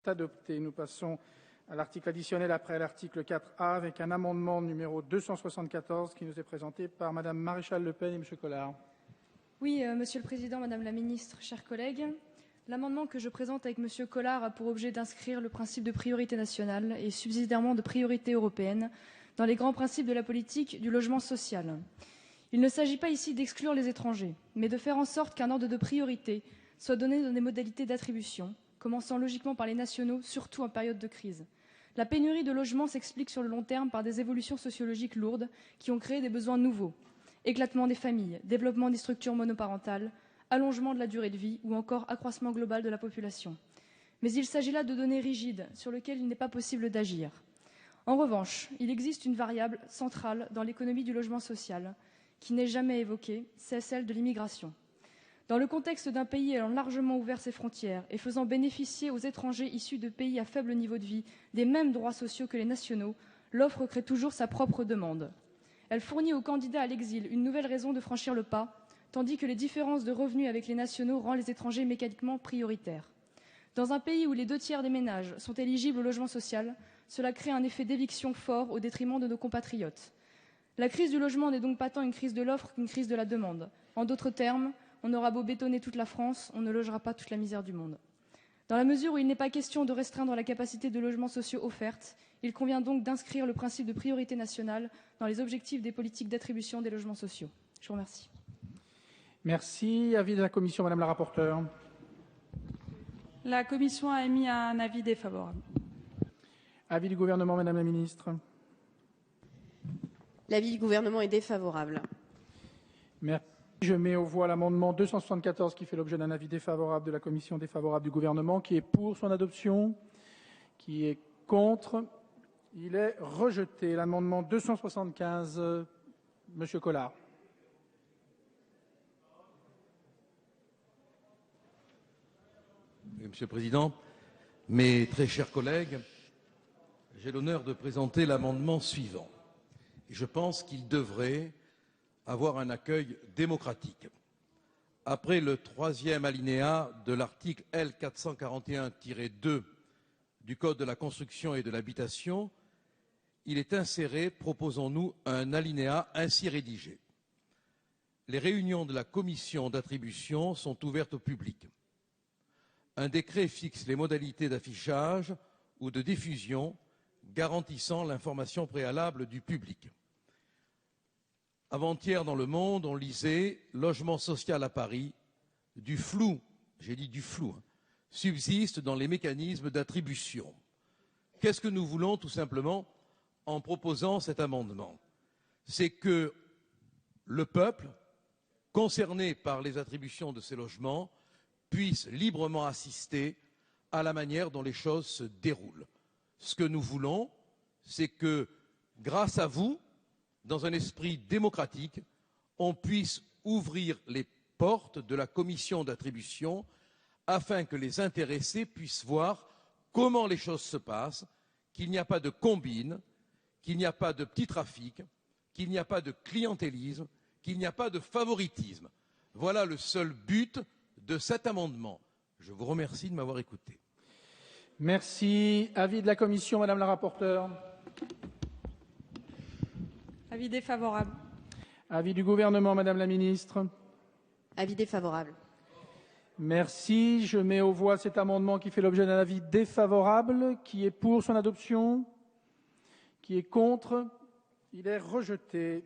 Adopté. Nous passons à l'article additionnel après l'article 4A avec un amendement numéro 274 qui nous est présenté par Madame Maréchal Le Pen et Monsieur Collard. Oui, Monsieur le Président, Madame la Ministre, chers collègues, l'amendement que je présente avec Monsieur Collard a pour objet d'inscrire le principe de priorité nationale et subsidiairement de priorité européenne dans les grands principes de la politique du logement social. Il ne s'agit pas ici d'exclure les étrangers, mais de faire en sorte qu'un ordre de priorité soit donné dans des modalités d'attribution, commençant logiquement par les nationaux, surtout en période de crise. La pénurie de logements s'explique sur le long terme par des évolutions sociologiques lourdes qui ont créé des besoins nouveaux. Éclatement des familles, développement des structures monoparentales, allongement de la durée de vie ou encore accroissement global de la population. Mais il s'agit là de données rigides sur lesquelles il n'est pas possible d'agir. En revanche, il existe une variable centrale dans l'économie du logement social qui n'est jamais évoquée, c'est celle de l'immigration. Dans le contexte d'un pays ayant largement ouvert ses frontières et faisant bénéficier aux étrangers issus de pays à faible niveau de vie des mêmes droits sociaux que les nationaux, l'offre crée toujours sa propre demande. Elle fournit aux candidats à l'exil une nouvelle raison de franchir le pas, tandis que les différences de revenus avec les nationaux rendent les étrangers mécaniquement prioritaires. Dans un pays où les 2/3 des ménages sont éligibles au logement social, cela crée un effet d'éviction fort au détriment de nos compatriotes. La crise du logement n'est donc pas tant une crise de l'offre qu'une crise de la demande. En d'autres termes, on aura beau bétonner toute la France, on ne logera pas toute la misère du monde. Dans la mesure où il n'est pas question de restreindre la capacité de logements sociaux offertes, il convient donc d'inscrire le principe de priorité nationale dans les objectifs des politiques d'attribution des logements sociaux. Je vous remercie. Merci. Avis de la Commission, Madame la rapporteure. La Commission a émis un avis défavorable. Avis du Gouvernement, Madame la Ministre. L'avis du Gouvernement est défavorable. Merci. Je mets aux voix l'amendement 274 qui fait l'objet d'un avis défavorable de la Commission, défavorable du Gouvernement. Qui est pour son adoption? Qui est contre? Il est rejeté. L'amendement 275, Monsieur Collard. Monsieur le Président, mes très chers collègues, j'ai l'honneur de présenter l'amendement suivant. Et je pense qu'il devrait avoir un accueil démocratique. Après le 3e alinéa de l'article L. 441-2 du Code de la construction et de l'habitation, il est inséré, proposons-nous, un alinéa ainsi rédigé. Les réunions de la commission d'attribution sont ouvertes au public. Un décret fixe les modalités d'affichage ou de diffusion garantissant l'information préalable du public. Avant-hier, dans Le Monde, on lisait « Logement social à Paris, du flou, j'ai dit du flou, subsiste dans les mécanismes d'attribution ». Qu'est-ce que nous voulons tout simplement en proposant cet amendement? C'est que le peuple, concerné par les attributions de ces logements, puisse librement assister à la manière dont les choses se déroulent. Ce que nous voulons, c'est que, grâce à vous, dans un esprit démocratique, on puisse ouvrir les portes de la commission d'attribution afin que les intéressés puissent voir comment les choses se passent, qu'il n'y a pas de combine, qu'il n'y a pas de petit trafic, qu'il n'y a pas de clientélisme, qu'il n'y a pas de favoritisme. Voilà le seul but de cet amendement. Je vous remercie de m'avoir écouté. Merci. Avis de la Commission, Madame la rapporteure. Avis défavorable. Avis du Gouvernement, Madame la Ministre. Avis défavorable. Merci. Je mets aux voix cet amendement qui fait l'objet d'un avis défavorable. Qui est pour son adoption? Qui est contre? Il est rejeté.